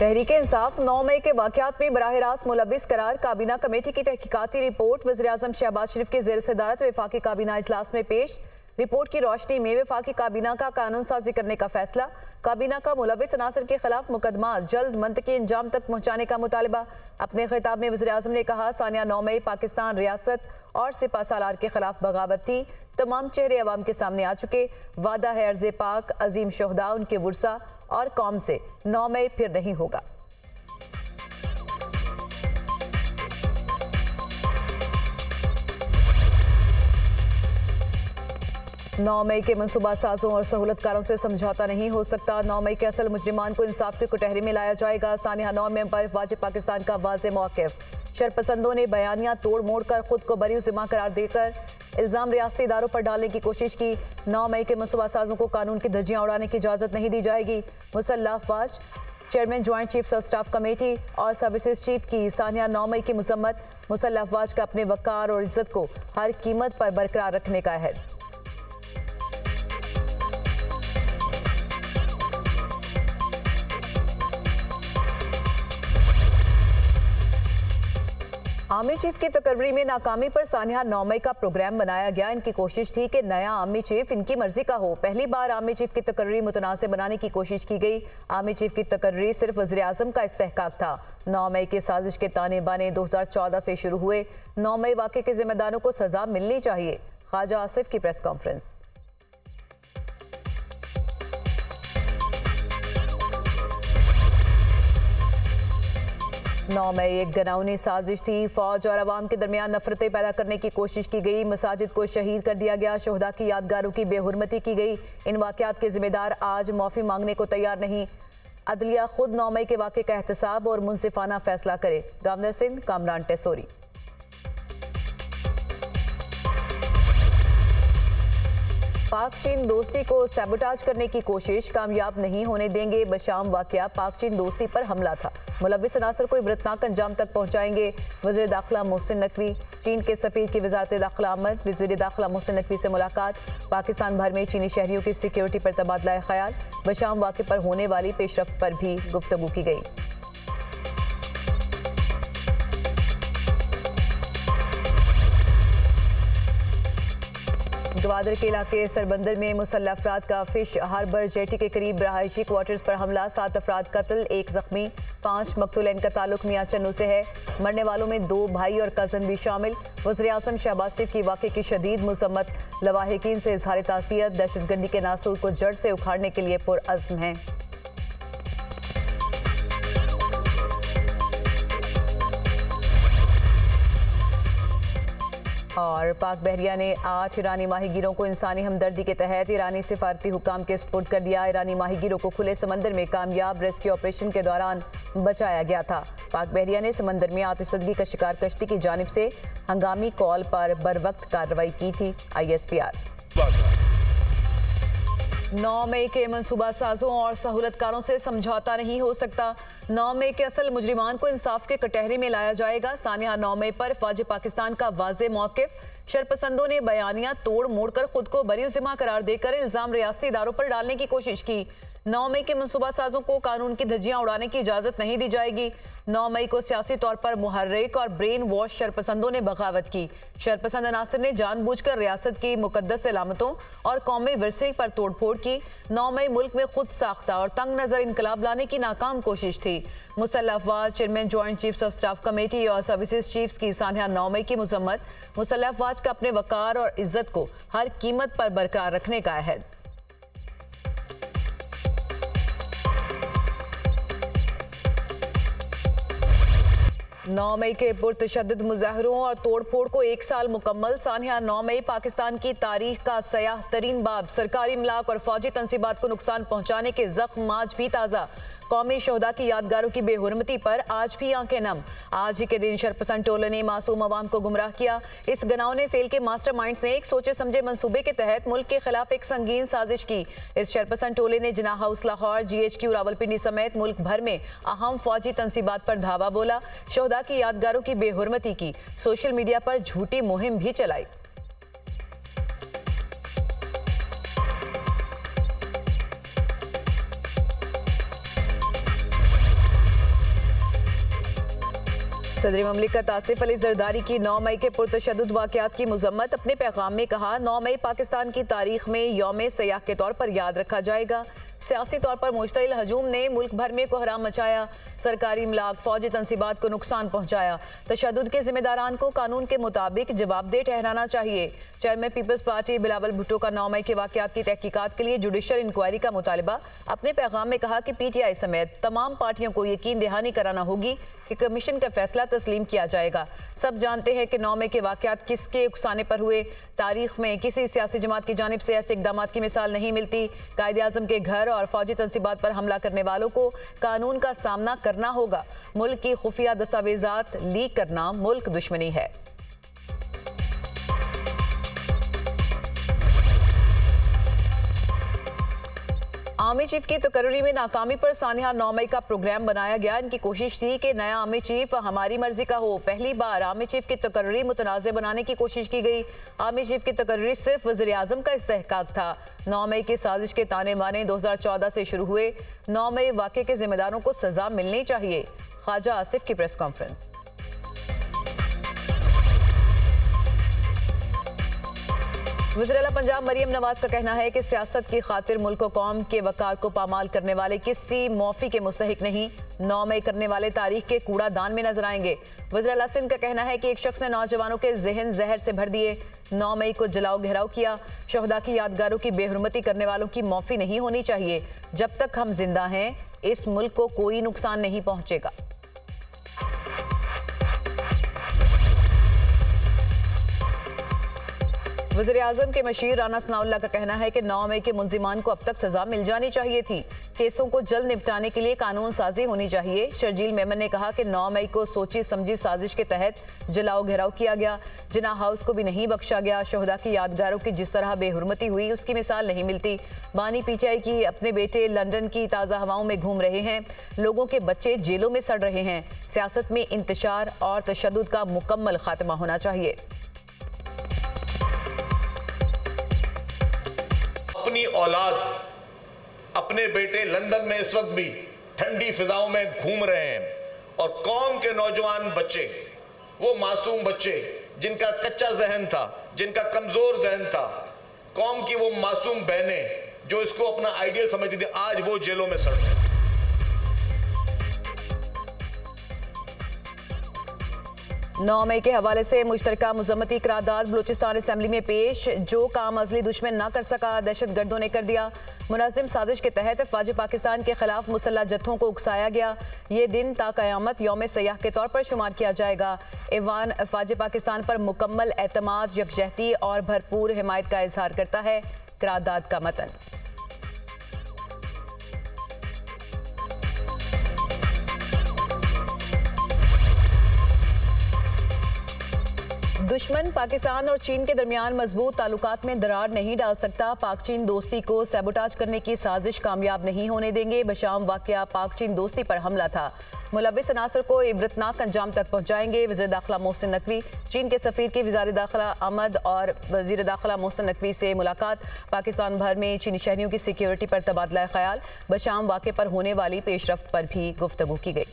तहरीक-ए-इंसाफ 9 मई के वाक़यात में बराह रास्त मुलव्विस करार काबीना कमेटी की तहकीकाती रिपोर्ट वज़ीर-ए-आज़म शहबाज शरीफ की ज़ेर सदारत वफाकी काबीना इजलास में पेश। रिपोर्ट की रोशनी में वफाकी काबीना का कानून साजी करने का फैसला। काबीना का मुलव्विस अनासर के खिलाफ मुकदमा जल्द मंतकी इंजाम तक पहुँचाने का मुतालबा। अपने खिताब में वज़ीर-ए-आज़म ने कहा, सानिया 9 मई पाकिस्तान रियासत और सिपा सालार के खिलाफ बगावत थी। तमाम चेहरे अवाम के सामने आ चुके। वादा है अर्ज़ पाक अजीम शोहदा उनके वुरसा और कौम से 9 मई फिर नहीं होगा। नौ मई के मनसूबा साजों और सहूलतकारों से समझौता नहीं हो सकता। 9 मई के असल मुजरिमान को इंसाफ की कुटहरी में लाया जाएगा। सानिया 9 मई पर वाजिब पाकिस्तान का वाज़े मौक़िफ़। शरपसंदों ने बयानियां तोड़ मोड़ कर खुद को बरी ज़िम्मा करार देकर इल्ज़ाम रियासती इदारों पर डालने की कोशिश की। 9 मई के मनसूबा साजों को कानून की धज्जियां उड़ाने की इजाज़त नहीं दी जाएगी। मुसल्लह अफवाज chairman joint chiefs of staff committee और सर्विसेज चीफ की सानिया 9 मई की मजम्मत। मुसल्लह अफवाज का अपने वक़ार और इज्जत को हर कीमत पर बरकरार रखने का अहद। आर्मी चीफ की तकर्री में नाकामी पर सानिया 9 मई का प्रोग्राम बनाया गया। इनकी कोशिश थी कि नया आर्मी चीफ इनकी मर्जी का हो। पहली बार आर्मी चीफ की तकर्री मुतनासिब बनाने की कोशिश की गई। आर्मी चीफ की तकर्री सिर्फ वज़ीर-ए-आज़म का इस्तेहकाक था। 9 मई की साजिश के ताने बाने 2014 से शुरू हुए। 9 मई वाक़े के जिम्मेदारों को सजा मिलनी चाहिए। ख्वाजा आसिफ की प्रेस कॉन्फ्रेंस। 9 मई एक गनाउनी साजिश थी। फौज और अवाम के दरमियान नफरतें पैदा करने की कोशिश की गई। मसाजिद को शहीद कर दिया गया। शोहदा की यादगारों की बेहुरमती की गई। इन वाक़यात के जिम्मेदार आज माफ़ी मांगने को तैयार नहीं। अदलिया खुद 9 मई के वाक़े का एहतसाब और मुनसिफाना फैसला करे। गवर्नर सिंध कामरान टेसोरी। पाक चीन दोस्ती को सैबोटाज करने की कोशिश कामयाब नहीं होने देंगे। बशाम वाक़या पाक चीन दोस्ती पर हमला था। मुलव्विस अनासर को इबरतनाक अंजाम तक पहुँचाएंगे। वज़ीर दाखिला मोहसिन नकवी चीन के सफ़ीर की वज़ारत दाखिला आमद। वज़ीर दाखिला मोहसिन नकवी से मुलाकात। पाकिस्तान भर में चीनी शहरियों की सिक्योरिटी पर तबादला ख्याल। बशाम वाक़े पर होने वाली पेशरफ्त पर भी गुफ्तगू की गई। गवादर के इलाके सरबंदर में मुसल्लह अफराद का फिश हार्बर जेटी के करीब रहायशी क्वार्टर्स पर हमला। 7 अफराद कत्ल, 1 जख्मी, 5 मकतूल। इनका ताल्लुक मियां चन्नू से है। मरने वालों में 2 भाई और कज़न भी शामिल। वज़ीर-ए-आज़म शहबाज शरीफ की वाक़े की शदीद मज़म्मत। लवाहिकीन से इज़हार ताज़ियत। दहशतगर्दी के नासूर को जड़ से उखाड़ने के लिए पुरअज़्म हैं। और पाक बहरिया ने 8 ईरानी माहीगीरों को इंसानी हमदर्दी के तहत ईरानी सिफारती हुकाम के सुपुर्द कर दिया। ईरानी माहीगीरों को खुले समंदर में कामयाब रेस्क्यू ऑपरेशन के दौरान बचाया गया था। पाक बहरिया ने समंदर में आतिशदगी का शिकार कश्ती की जानिब से हंगामी कॉल पर बरवक्त कार्रवाई की थी। ISPR 9 मई के मनसूबा साजों और सहूलतकारों से समझौता नहीं हो सकता। 9 मई के असल मुजरिमान को इंसाफ के कटहरे में लाया जाएगा। सानिया 9 मई पर वाजिब पाकिस्तान का वाज़े मौक़िफ़। शरपसंदों ने बयानियां तोड़ मोड़ कर खुद को बरी ज़िम्मा करार देकर इल्ज़ाम रियासती इदारों पर डालने की कोशिश की। 9 मई के मनसूबा साजों को कानून की धज्जियां उड़ाने की इजाज़त नहीं दी जाएगी। 9 मई को सियासी तौर पर मुहर्रिक और ब्रेन वॉश शरपसंदों ने बगावत की। शरपसंद अनासर ने जानबूझकर रियासत की मुकद्दस इलामतों और कौमी विरसे पर तोड़फोड़ की। 9 मई मुल्क में खुद साख्ता और तंग नज़र इनकलाब लाने की नाकाम कोशिश थी। मुसल्लह अफवाज chairman joint chiefs of staff committee और सर्विसेज चीफ्स की सानिया 9 मई की मजम्मत। मुसल्लह अफवाज का अपने वक़ार और इज्जत को हर कीमत पर बरकरार रखने का अहद। 9 मई के पुरतशद्दुद मुजाहरों और तोड़फोड़ को 1 साल मुकम्मल। सानिया 9 मई पाकिस्तान की तारीख का सयाह तरीन बाब। सरकारी इमलाक और फौजी तनसीबात को नुकसान पहुंचाने के जख्म आज भी ताज़ा। कौमी शोहदा की यादगारों की बेहुरमती पर आज भी आंखें नम। आज ही के दिन शरपसंद टोले ने मासूम अवाम को गुमराह किया। इस गनाउने फेल के मास्टरमाइंड्स ने एक सोचे समझे मंसूबे के तहत मुल्क के खिलाफ एक संगीन साजिश की। इस शरपसंद टोले ने जिनाह हाउस लाहौर, GHQ रावलपिंडी समेत मुल्क भर में अहम फौजी तनसीबात पर धावा बोला। शोहदा की यादगारों की बेहुरमती की। सोशल मीडिया पर झूठी मुहिम भी चलाई। सदर ममलिकत आसिफ अली जरदारी की 9 मई के पुरतशद्दुद वाक़यात की मज़म्मत। अपने पैगाम में कहा, 9 मई पाकिस्तान की तारीख में यौम सयाह के तौर पर याद रखा जाएगा। सियासी तौर पर मुश्तइल हजूम ने मुल्क भर में कोहराम मचाया, सरकारी इमलाक, फौजी तनसीबात को नुकसान पहुंचाया। तशद्दुद के जिम्मेदारान को कानून के मुताबिक जवाबदेह ठहराना चाहिए। Chairman people's party Bilawal Bhutto का 9 मई के वाक़यात की तहकीकात के लिए जुडिशल इंक्वायरी का मुतालबा। अपने पैगाम में कहा कि PTI समेत तमाम पार्टियों को यकीन दहानी कराना होगी कि कमीशन का फैसला तस्लीम किया जाएगा। सब जानते हैं कि 9 मई के वाक़यात किसके उकसाने पर हुए। तारीख में किसी सियासी जमात की जानिब से ऐसे इक़दामात की मिसाल नहीं मिलती। कायदे आज़म के घर और फौजी तनसीबात पर हमला करने वालों को कानून का सामना करना होगा। मुल्क की खुफिया दस्तावेजात लीक करना मुल्क दुश्मनी है। आर्मी चीफ की तकर्री में नाकामी पर सानिया 9 मई का प्रोग्राम बनाया गया। इनकी कोशिश थी कि नया आर्मी चीफ हमारी मर्जी का हो। पहली बार आर्मी चीफ की तकर्री मुतनाज़ बनाने की कोशिश की गई। आर्मी चीफ की तकर्री सिर्फ वज़ीर आज़म का इस्तेहकाक था। 9 मई की साजिश के ताने बाने 2014 से शुरू हुए। 9 मई वाक़े के जिम्मेदारों को सजा मिलनी चाहिए। ख्वाजा आसिफ की प्रेस कॉन्फ्रेंस। वज़ीर आला पंजाब मरियम नवाज का कहना है कि सियासत की खातिर मुल्क व कौम के वकार को पामाल करने वाले किसी मौफी के मुस्तहिक नहीं। 9 मई करने वाले तारीख के कूड़ा दान में नजर आएंगे। वज़ीर आला सिंध का कहना है कि एक शख्स ने नौजवानों के जहन जहर से भर दिए। 9 मई को जलाओ घेराव किया। शहदा की यादगारों की बेहुरमती करने वालों की मौफी नहीं होनी चाहिए। जब तक हम जिंदा हैं इस मुल्क को कोई नुकसान नहीं पहुंचेगा। वज़ीर आज़म के मशीर राना सनाउल्लाह का कहना है कि 9 मई के मुलजिमान को अब तक सजा मिल जानी चाहिए थी। केसों को जल्द निपटाने के लिए कानून साजी होनी चाहिए। शर्जील मेमन ने कहा कि 9 मई को सोची समझी साजिश के तहत जलाओ घेराव किया गया। जिना हाउस को भी नहीं बख्शा गया। शहदा की यादगारों की जिस तरह बेहुरमती हुई उसकी मिसाल नहीं मिलती। बानी PTI की अपने बेटे लंदन की ताज़ा हवाओं में घूम रहे हैं। लोगों के बच्चे जेलों में सड़ रहे हैं। सियासत में इंतशार और तशद्दुद का मुकम्मल खात्मा होना चाहिए। अपनी औलाद, अपने बेटे लंदन में इस वक्त भी ठंडी फिजाओं में घूम रहे हैं और कौम के नौजवान बच्चे, वो मासूम बच्चे जिनका कच्चा जहन था, जिनका कमजोर जहन था, कौम की वो मासूम बहनें जो इसको अपना आइडियल समझती थी, आज वो जेलों में सड़ रहे हैं। नौ मई के हवाले से मुश्तरका मज़म्मती करारदाद बलूचिस्तान असम्बली में पेश। जो काम अज़ली दुश्मन न कर सका दहशतगर्दों ने कर दिया। मुनाजिम साजिश के तहत फ़ौज पाकिस्तान के खिलाफ मुसल्लह जत्थों को उकसाया गया। ये दिन ता क़यामत यौम सयाह के तौर पर शुमार किया जाएगा। ऐवान फ़ौज पाकिस्तान पर मुकम्मल एतमाद, यकजहती और भरपूर हिमायत का इजहार करता है। करारदाद का मतन। दुश्मन पाकिस्तान और चीन के दरमियान मजबूत ताल्लुकात में दरार नहीं डाल सकता। पाक चीन दोस्ती को सैबोटाज करने की साजिश कामयाब नहीं होने देंगे। बशाम वाकया पाक चीन दोस्ती पर हमला था। मुलविस अनासर को इबरतनाक अंजाम तक पहुंचाएंगे। वज़ीर दाखिला मोहसिन नकवी। चीन के सफ़ीर की वज़ीर दाखिला अहमद और वज़ीर दाखिला मोहसिन नकवी से मुलाकात। पाकिस्तान भर में चीनी शहरियों की सिक्योरिटी पर तबादला ख्याल। बशाम वाक़े पर होने वाली पेशरफ्त पर भी गुफ्तगू की गई।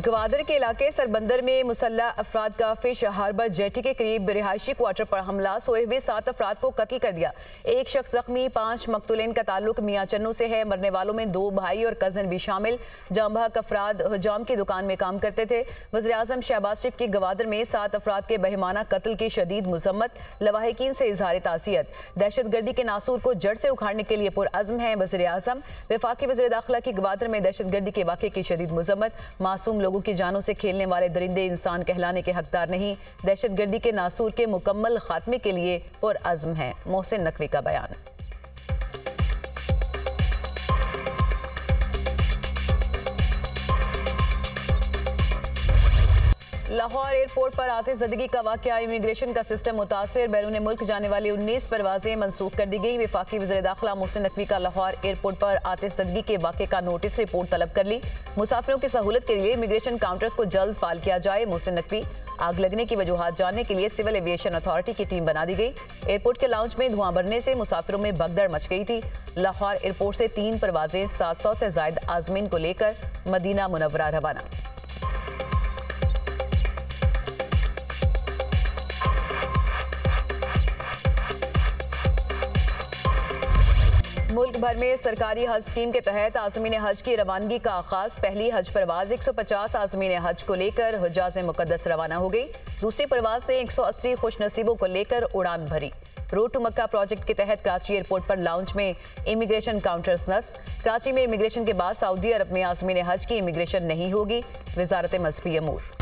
गवादर के इलाके सरबंदर में मुसल्लह अफराद का फिश हार्बर जेटी के करीब रिहायशी क्वार्टर पर हमला। सोए हुए 7 अफराद को कत्ल कर दिया। एक शख्स जख्मी। 5 मकतूलीन का ताल्लुक मियाँ चन्नू से है। मरने वालों में 2 भाई और कजन भी शामिल। जामबहक अफराद हजाम की दुकान में काम करते थे। वज़ीर आज़म शहबाज शरीफ की गवादर में 7 अफराद के बेहिमाना कत्ल की शदीद मुज़म्मत। लवाहिकीन से इजहार ताज़ियत। दहशतगर्दी के नासूर को जड़ से उखाड़ने के लिए पुरअज़्म है वज़ीर आज़म। वफाकी वज़ीर दाखिला की गवादर में दहशतगर्दी के वाक़े की शदीद मुज़म्मत। मासूम लोगों की जानों से खेलने वाले दरिंदे इंसान कहलाने के हकदार नहीं। दहशतगर्दी के नासूर के मुकम्मल खात्मे के लिए पुरअज़्म है। मोहसिन नकवी का बयान। लाहौर एयरपोर्ट पर आतिशज़दगी का वाकया, इमिग्रेशन का सिस्टम मुतासिर, बैरून मुल्क जाने वाली 19 परवाजें मंसूख कर दी गई। वफाकी वज़ीर दाखिला मोहसिन नकवी का लाहौर एयरपोर्ट पर आतिशज़दगी के वाक़े का नोटिस रिपोर्ट तलब कर ली। मुसाफिरों की सहूलत के लिए इमिग्रेशन काउंटर्स को जल्द फाल किया जाए। मोहसिन नकवी, आग लगने की वजूहात जानने के लिए सिविल एविएशन अथॉरिटी की टीम बना दी गई। एयरपोर्ट के लाउंज में धुआं भरने से मुसाफिरों में भगदड़ मच गई थी। लाहौर एयरपोर्ट से 3 परवाजें 700 से ज़ायद आज़मीन को लेकर मदीना मुनव्वरा रवाना। मुल्क भर में सरकारी हज स्कीम के तहत आज़मीन हज की रवानगी का आगाज। पहली हज परवाज 150 आज़मीन हज को लेकर हुज्जाज मुक़द्दस रवाना हो गई। दूसरी परवाज ने 180 खुशनसीबों को लेकर उड़ान भरी। रोड टू मक्का प्रोजेक्ट के तहत कराची एयरपोर्ट पर लाउंज में इमिग्रेशन काउंटर्स नस्ब। कराची में इमिग्रेशन के बाद सऊदी अरब में आज़मीन हज की इमिग्रेशन नहीं होगी। वज़ारत मज़हबी अमूर।